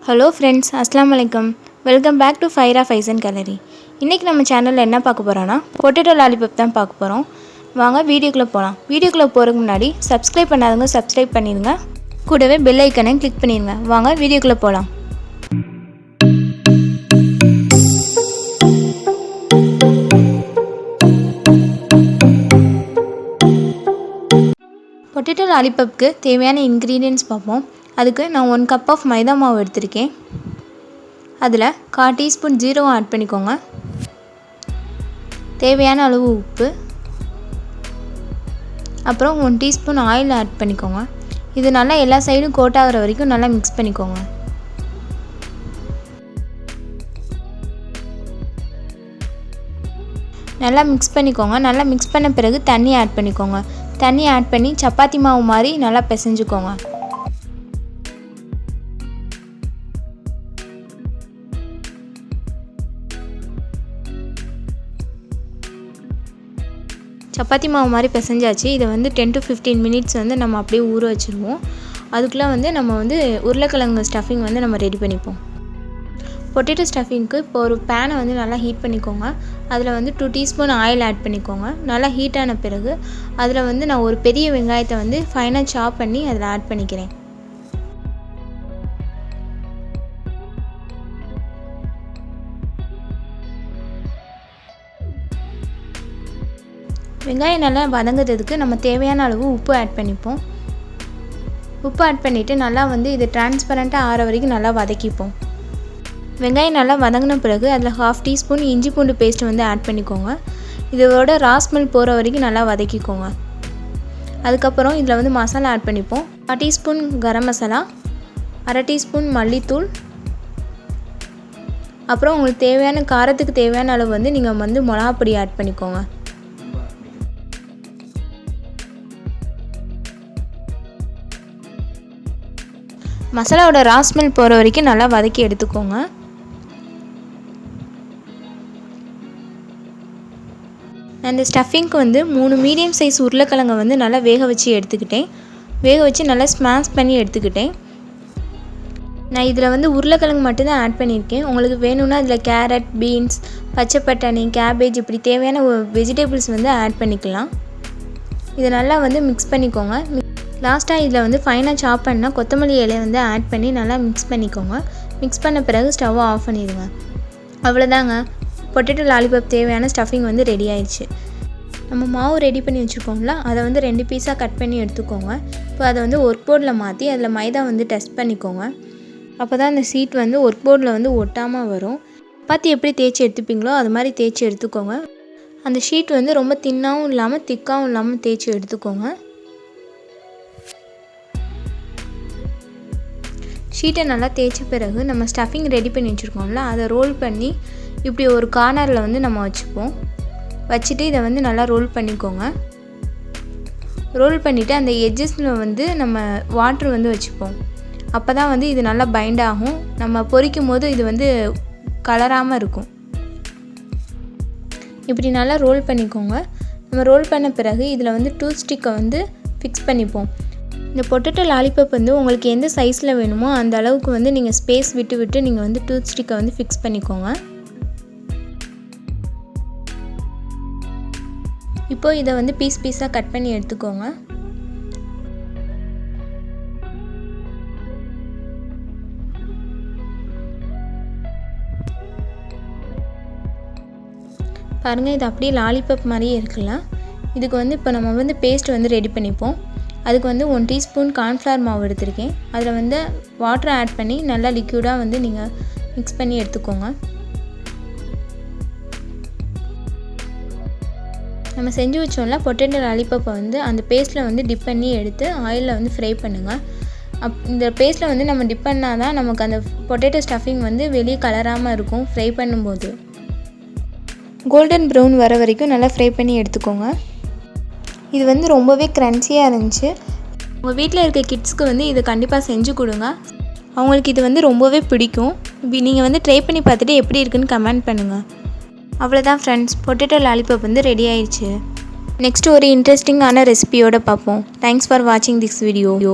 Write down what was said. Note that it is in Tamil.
ஹலோ ஃப்ரெண்ட்ஸ், அஸ்ஸலாமு அலைக்கும். Welcome back to Faira Faizan gallery. இன்றைக்கி நம்ம சேனலில் என்ன பார்க்க போகிறோன்னா பொட்டேட்டோ லாலிபப் தான் பார்க்க போகிறோம். வாங்க வீடியோக்குள்ளே போகலாம். வீடியோக்குள்ளே போகிறதுக்கு முன்னாடி சப்ஸ்கிரைப் பண்ணாதவங்க சப்ஸ்கிரைப் பண்ணிடுங்க, கூடவே பெல் ஐக்கனை கிளிக் பண்ணிடுங்க. வாங்க வீடியோக்குள்ளே போகலாம். பொட்டேட்டோ லாலிபப்புக்கு தேவையான இன்க்ரீடியன்ட்ஸ் பார்ப்போம். அதுக்கு நான் 1 கப் ஆஃப் மைதா மாவு எடுத்திருக்கேன். அதில் 1/4 டீஸ்பூன் ஜீரகம் ஆட் பண்ணிக்கோங்க. தேவையான அளவு உப்பு, அப்புறம் 1 டீஸ்பூன் ஆயில் ஆட் பண்ணிக்கோங்க. இது நல்லா எல்லா சைடும் கோட் ஆகிற வரைக்கும் நல்லா மிக்ஸ் பண்ணிக்கோங்க. நல்லா மிக்ஸ் பண்ணிக்கோங்க. நல்லா மிக்ஸ் பண்ண பிறகு தண்ணி ஆட் பண்ணிக்கோங்க. தண்ணி ஆட் பண்ணி சப்பாத்தி மாவு மாதிரி நல்லா பிசைஞ்சுக்கோங்க. சப்பாத்தி மாவு மாதிரி பிசைஞ்சாச்சு. இதை 10 to 15 மினிட்ஸ் நம்ம அப்படியே ஊற வச்சுருவோம். அதுக்குள்ளே நம்ம உருளைக்கிழங்கு ஸ்டஃபிங் நம்ம ரெடி பண்ணிப்போம். பொட்டேட்டோ ஸ்டஃபிங்க்கு இப்போ ஒரு பேனை நல்லா ஹீட் பண்ணிக்கோங்க. அதில் 2 டீஸ்பூன் ஆயில் ஆட் பண்ணிக்கோங்க. நல்லா ஹீட் ஆன பிறகு அதில் நான் ஒரு பெரிய வெங்காயத்தை ஃபைனாக சாப் பண்ணி அதில் ஆட் பண்ணிக்கிறேன். வெங்காயம் நல்லா வதங்குறதுக்கு நம்ம தேவையான அளவு உப்பு ஆட் பண்ணிப்போம். உப்பு ஆட் பண்ணிவிட்டு நல்லா இது டிரான்ஸ்பரண்ட்டாக ஆற வரைக்கும் நல்லா வதக்கிப்போம். வெங்காயம் நல்லா வதங்கின பிறகு அதில் 1/2 டீஸ்பூன் இஞ்சி பூண்டு பேஸ்ட்டு ஆட் பண்ணிக்கோங்க. இதோட ரா ஸ்மெல் போகிற வரைக்கும் நல்லா வதக்கிக்கோங்க. அதுக்கப்புறம் இதில் மசாலா ஆட் பண்ணிப்போம். 1/4 டீஸ்பூன் கரம் மசாலா, 1/2 டீஸ்பூன் மல்லித்தூள், அப்புறம் உங்களுக்கு தேவையான காரத்துக்கு தேவையான அளவு நீங்கள் மிளகாப்பொடி ஆட் பண்ணிக்கோங்க. மசாலாவோட ரா ஸ்மெல் போகிற வரைக்கும் நல்லா வதக்கி எடுத்துக்கோங்க. அந்த ஸ்டஃபிங்க்கு 3 மீடியம் சைஸ் உருளைக்கிழங்கை நல்லா வேக வச்சு எடுத்துக்கிட்டேன். வேக வச்சு நல்லா ஸ்மாஷ் பண்ணி எடுத்துக்கிட்டேன். நான் இதில் உருளைக்கிழங்கு மட்டும்தான் ஆட் பண்ணியிருக்கேன். உங்களுக்கு வேணும்னா இதில் கேரட், பீன்ஸ், பச்சை பட்டாணி, கேபேஜ் இப்படி தேவையான வெஜிடபிள்ஸ் ஆட் பண்ணிக்கலாம். இதை நல்லா மிக்ஸ் பண்ணிக்கோங்க. லாஸ்ட்டாக இதில் ஃபைனாக சாப் பண்ணால் கொத்தமல்லி இலையை ஆட் பண்ணி நல்லா மிக்ஸ் பண்ணிக்கோங்க. மிக்ஸ் பண்ண பிறகு ஸ்டவ்வை ஆஃப் பண்ணிடுங்க. அவ்வளோதாங்க, பொட்டேட்டோ லாலிபப் தேவையான ஸ்டஃபிங் ரெடி ஆயிடுச்சு. நம்ம மாவு ரெடி பண்ணி வச்சுருக்கோம்ல, அதை 2 பீஸாக கட் பண்ணி எடுத்துக்கோங்க. இப்போ அதை ஒர்க் போர்டில் மாற்றி அதில் மைதா டஸ்ட் பண்ணிக்கோங்க. அப்போ தான் அந்த சீட் ஒர்க் போர்டில் ஒட்டாமல் வரும். பார்த்து எப்படி தேய்ச்சி எடுத்துப்பீங்களோ அது மாதிரி தேய்ச்சி எடுத்துக்கோங்க. அந்த ஷீட் ரொம்ப தின்னாகவும் இல்லாமல் திக்காகவும் இல்லாமல் தேய்ச்சி எடுத்துக்கோங்க. ஷீட்டை நல்லா தேய்ச்ச பிறகு நம்ம ஸ்டஃபிங் ரெடி பண்ணி வச்சுருக்கோம்ல, அதை ரோல் பண்ணி இப்படி ஒரு கார்னரில் நம்ம வச்சுப்போம். வச்சுட்டு இதை நல்லா ரோல் பண்ணிக்கோங்க. ரோல் பண்ணிவிட்டு அந்த எட்ஜஸில் நம்ம வாட்ரு வச்சுப்போம். அப்போ தான் இது நல்லா பைண்ட் ஆகும். நம்ம பொரிக்கும் போது இது கலராமல் இருக்கும். இப்படி நல்லா ரோல் பண்ணிக்கோங்க. நம்ம ரோல் பண்ண பிறகு இதில் டூத் ஸ்டிக்கை ஃபிக்ஸ் பண்ணிப்போம். இந்த பொட்டேட்டோ லாலிபப் உங்களுக்கு எந்த சைஸில் வேணுமோ அந்த அளவுக்கு நீங்கள் ஸ்பேஸ் விட்டு நீங்கள் டூத் ஸ்டிக்கை ஃபிக்ஸ் பண்ணிக்கோங்க. இப்போது இதை பீஸாக கட் பண்ணி எடுத்துக்கோங்க. பாருங்கள், இது அப்படியே லாலிபப் மாதிரியே இருக்குல்ல. இதுக்கு இப்போ நம்ம பேஸ்ட் ரெடி பண்ணிப்போம். அதுக்கு 1 டீஸ்பூன் கார்ன்ஃப்ளவர் மாவு எடுத்திருக்கேன். அதில் வாட்டர் ஆட் பண்ணி நல்லா லிக்யூடாக நீங்கள் மிக்ஸ் பண்ணி எடுத்துக்கோங்க. நம்ம செஞ்சு வச்சோம்ல பொட்டேட்டோ லாலிபப்பை அந்த பேஸ்ட்டில் டிப் பண்ணி எடுத்து ஆயிலில் ஃப்ரை பண்ணுங்கள். இந்த பேஸ்ட்டில் நம்ம டிப் பண்ணால் தான் நமக்கு அந்த பொட்டேட்டோ ஸ்டஃபிங் வெளியே கலராமல் இருக்கும். ஃப்ரை பண்ணும்போது கோல்டன் ப்ரௌன் வர வரைக்கும் நல்லா ஃப்ரை பண்ணி எடுத்துக்கோங்க. இது ரொம்பவே க்ரன்ச்சியாக இருந்துச்சு. உங்கள் வீட்டில் இருக்க கிட்ஸ்க்கு இதை கண்டிப்பாக செஞ்சு கொடுங்க. அவங்களுக்கு இது ரொம்பவே பிடிக்கும். நீங்கள் ட்ரை பண்ணி பார்த்துட்டு எப்படி இருக்குன்னு கமெண்ட் பண்ணுங்கள். அவ்வளோதான் ஃப்ரெண்ட்ஸ், பொட்டேட்டோ லாலிபப் ரெடி ஆயிடுச்சு. நெக்ஸ்ட் ஒரு இன்ட்ரெஸ்டிங்கான ரெசிபியோடு பார்ப்போம். தேங்க்ஸ் ஃபார் வாட்சிங் திஸ் வீடியோ.